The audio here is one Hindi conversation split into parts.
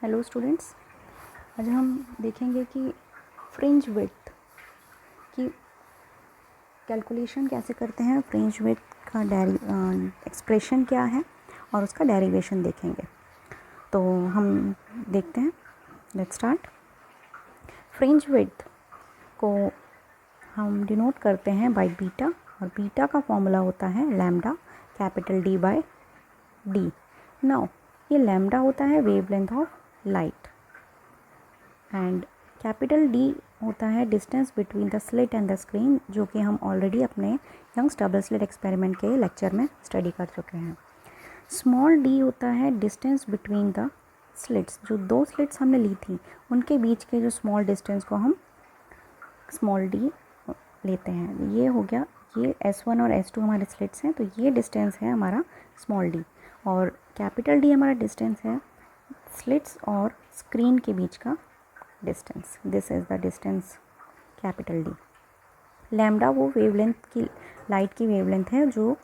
हेलो स्टूडेंट्स, आज हम देखेंगे कि फ्रिंज विड्थ की कैलकुलेशन कैसे करते हैं। फ्रिंज विड्थ का एक्सप्रेशन क्या है और उसका डेरिवेशन देखेंगे। तो हम देखते हैं। Let's start. फ्रिंज विड्थ को हम डिनोट करते हैं बाय बीटा, और बीटा का फॉर्मूला होता है lambda capital D by D. Now ये लैम्डा होता है wavelength of light and capital D होता है distance between the slit and the screen, जो कि हम ऑलरेडी अपने यंग्स डबल स्लिट एक्सपेरिमेंट के लेक्चर में स्टडी कर चुके हैं। स्मॉल डी होता है डिस्टेंस बिटवीन द स्लिट्स, जो दो स्लिट्स हमने ली थी उनके बीच के जो स्मॉल डिस्टेंस को हम स्मॉल डी लेते हैं। ये हो गया, ये S1 और S2 हमारे स्लिट्स हैं, तो ये डिस्टेंस है हमारा स्मॉल डी, और कैपिटल डी हमारा डिस्टेंस है स्लिट्स और स्क्रीन के बीच का distance. This is the distance capital D. Lambda वो वेवलेंथ की, लाइट की वेवलेंथ है जो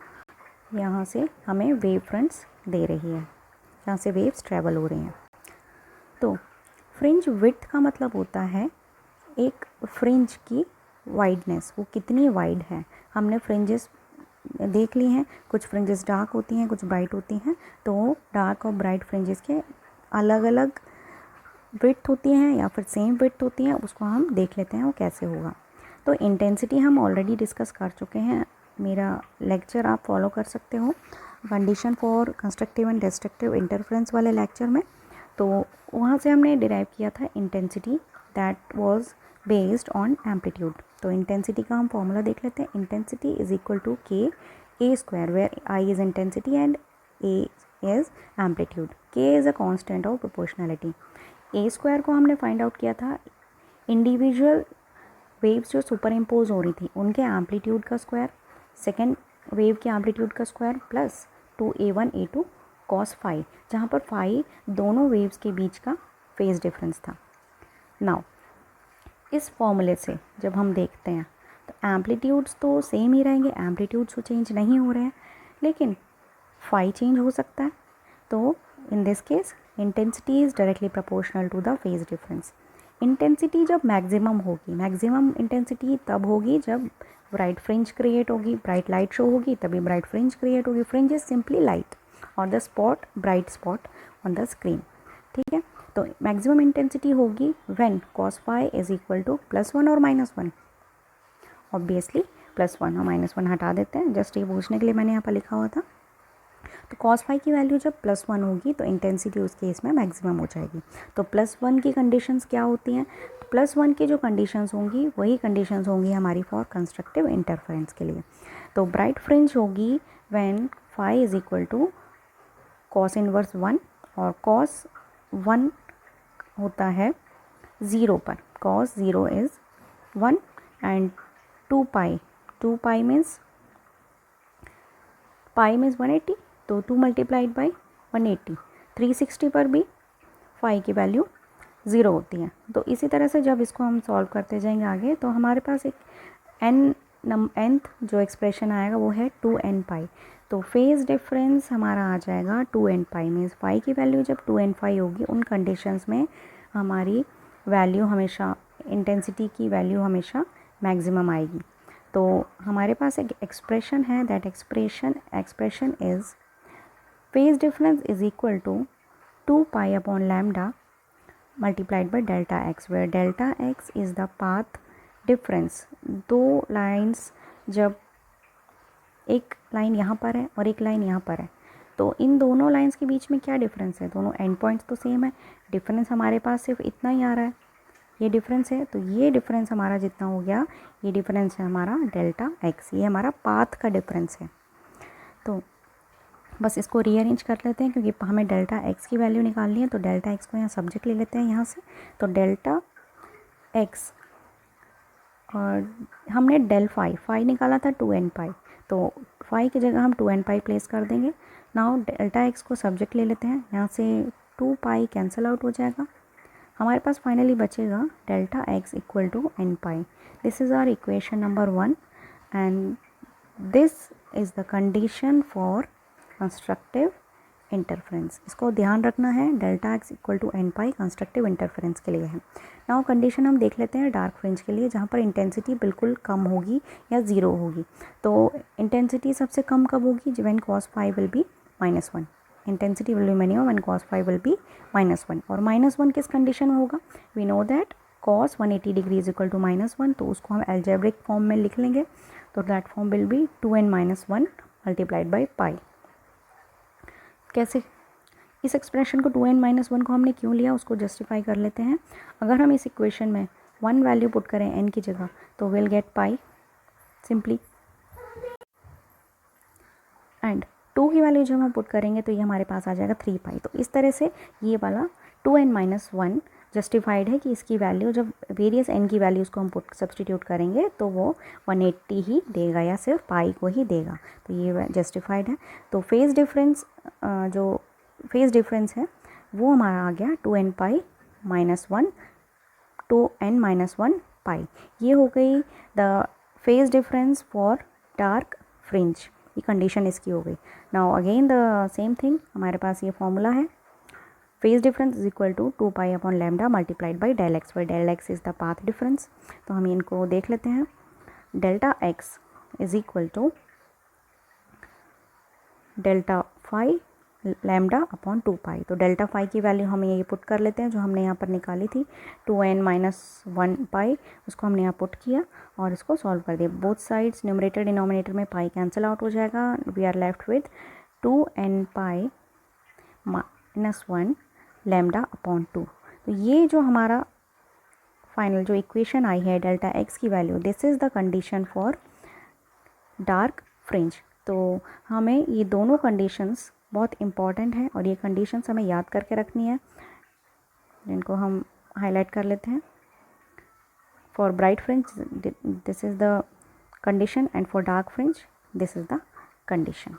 यहाँ से हमें वेव फ्रंट्स दे रही है, जहाँ से वेव्स ट्रैवल हो रही हैं। तो फ्रिंज विड्थ का मतलब होता है एक फ्रिंज की वाइडनेस, वो कितनी वाइड है। हमने फ्रिंजेस देख ली हैं, कुछ फ्रिंजेस डार्क होती हैं, कुछ ब्राइट होती हैं। तो डार्क और ब्राइट फ्रिंजेस के अलग अलग विड्थ होती हैं या फिर सेम विड्थ होती हैं, उसको हम देख लेते हैं वो कैसे होगा। तो इंटेंसिटी हम ऑलरेडी डिस्कस कर चुके हैं, मेरा लेक्चर आप फॉलो कर सकते हो condition for constructive and destructive interference वाले लेक्चर में। तो वहाँ से हमने डिराइव किया था intensity that was based on amplitude. तो इंटेंसिटी का हम फॉर्मूला देख लेते हैं। Intensity is equal to K A square, where I is intensity and A is amplitude. K is a constant of proportionality. A square को हमने फाइंड आउट किया था इंडिविजुअल वेव्स जो सुपर इम्पोज हो रही थी उनके एम्पलीट्यूड का स्क्वायर, सेकेंड वेव के एम्पलीट्यूड का square plus 2a1 a2 cos phi, जहाँ पर फाई दोनों वेव्स के बीच का फेज डिफरेंस था। नाउ इस फॉर्मूले से जब हम देखते हैं तो एम्पलीट्यूड्स तो सेम ही रहेंगे, एम्पलीट्यूड्स तो चेंज नहीं हो रहे हैं, लेकिन फाई चेंज हो सकता है। तो in this case intensity is directly proportional to the phase difference. Intensity जब मैक्सिमम होगी, मैक्सिमम इंटेंसिटी तब होगी जब ब्राइट फ्रिंज क्रिएट होगी, ब्राइट लाइट शो होगी, तभी ब्राइट फ्रिंज क्रिएट होगी। फ्रिंज इज सिंपली लाइट और the spot, bright spot on the screen. ठीक है, तो मैक्सिमम इंटेंसिटी होगी when cos phi is equal to +1 और -1। ऑब्वियसली +1 और -1 हटा देते हैं, जस्ट ये पूछने के लिए मैंने यहाँ पर लिखा हुआ था। तो cos फाई की वैल्यू जब +1 होगी तो इंटेंसिटी उस केस में मैक्सिमम हो जाएगी। तो +1 की कंडीशंस क्या होती हैं? तो +1 की जो कंडीशंस होंगी वही कंडीशंस होंगी हमारी फॉर कंस्ट्रक्टिव इंटरफेरेंस के लिए। तो ब्राइट फ्रिंज होगी when phi is equal to cos inverse 1, और cos 1 होता है 0 पर, cos 0 is 1 and 2 pi means pi means 180, तो 2 मल्टीप्लाइड बाई 180। 360 पर भी फाई की वैल्यू 0 होती है। तो इसी तरह से जब इसको हम सॉल्व करते जाएंगे आगे, तो हमारे पास एक nth जो एक्सप्रेशन आएगा वो है 2n पाई। तो फेज डिफरेंस हमारा आ जाएगा 2n पाई, मीन्स फाई की वैल्यू जब 2n पाई होगी उन कंडीशंस में हमारी वैल्यू हमेशा, इंटेंसिटी की वैल्यू हमेशा मैक्सिमम आएगी। तो हमारे पास एक एक्सप्रेशन है, that expression is phase difference is equal to 2 pi upon lambda multiplied by delta x, where delta x is the path difference. दो लाइन्स, जब एक लाइन यहाँ पर है और एक लाइन यहाँ पर है, तो इन दोनों लाइन्स के बीच में क्या डिफरेंस है? दोनों एंड पॉइंट्स तो सेम है, डिफरेंस हमारे पास सिर्फ इतना ही आ रहा है, ये डिफरेंस है। तो ये डिफरेंस हमारा जितना हो गया, ये डिफरेंस है हमारा डेल्टा एक्स, ये हमारा पाथ का डिफरेंस है। तो बस इसको रीअरेंज कर लेते हैं, क्योंकि हमें डेल्टा एक्स की वैल्यू निकालनी है। तो डेल्टा एक्स को यहाँ सब्जेक्ट ले लेते हैं यहाँ से। तो डेल्टा एक्स, और हमने डेल फाई निकाला था 2n पाई, तो फाई की जगह हम 2n पाई प्लेस कर देंगे। नाउ डेल्टा एक्स को सब्जेक्ट ले लेते हैं, यहाँ से 2 पाई कैंसिल आउट हो जाएगा, हमारे पास फाइनली बचेगा delta x equal to n pi. This is our equation number 1 and this is the condition for constructive interference, इसको ध्यान रखना है, delta x equal to N pi constructive interference के लिए है। नाउ कंडीशन हम देख लेते हैं डार्क फ्रिंज के लिए, जहाँ पर इंटेंसिटी बिल्कुल कम होगी या ज़ीरो होगी। तो इंटेंसिटी सबसे कम कब होगी, when cos phi will be -1, intensity will be minimum when cos phi will be -1। और -1 किस कंडीशन में होगा, we know that cos 180 degree is equal to -1, तो उसको हम एल्जेब्रिक फॉर्म में लिख लेंगे, तो that form will be 2n - 1 multiplied by pi. कैसे, इस एक्सप्रेशन को 2n - 1 को हमने क्यों लिया उसको जस्टिफाई कर लेते हैं। अगर हम इस इक्वेशन में 1 वैल्यू पुट करें n की जगह, तो will get pi simply, and 2 की वैल्यू जब हम पुट करेंगे तो ये हमारे पास आ जाएगा 3 पाई। तो इस तरह से ये वाला 2n - 1 जस्टिफाइड है कि इसकी वैल्यू जब वेरियस n की वैल्यूज़ को हम पुट सब्सटीट्यूट करेंगे तो वो 180 ही देगा या सिर्फ पाई को ही देगा, तो ये जस्टिफाइड है। तो फेज़ डिफरेंस, जो फेज़ डिफरेंस है वो हमारा आ गया 2n पाई -1 2n - 1 पाई। ये हो गई the phase difference for dark fringe, ये कंडीशन इसकी हो गई। Now again the same thing, हमारे पास ये फॉर्मूला है, phase difference is equal to 2 pi upon lambda multiplied by del x, where del x is the path difference. तो हम इनको देख लेते हैं, delta x is equal to delta phi lambda upon 2 pi. तो डेल्टा फाई की वैल्यू हम ये पुट कर लेते हैं जो हमने यहाँ पर निकाली थी 2n - 1 पाई, उसको हमने यहाँ पुट किया और इसको सॉल्व कर दिया। बोथ साइड्स न्यूमरेटर डिनोमिनेटर में पाई कैंसिल आउट हो जाएगा, we are left with 2n pi -1 lambda upon 2। तो ये जो हमारा फाइनल जो इक्वेशन आई है डेल्टा एक्स की value, this is the condition for dark fringe. तो हमें ये दोनों कंडीशंस बहुत इम्पॉर्टेंट है और ये कंडीशंस हमें याद करके रखनी है, जिनको हम हाईलाइट कर लेते हैं। For bright fringe this is the condition and for dark fringe this is the condition.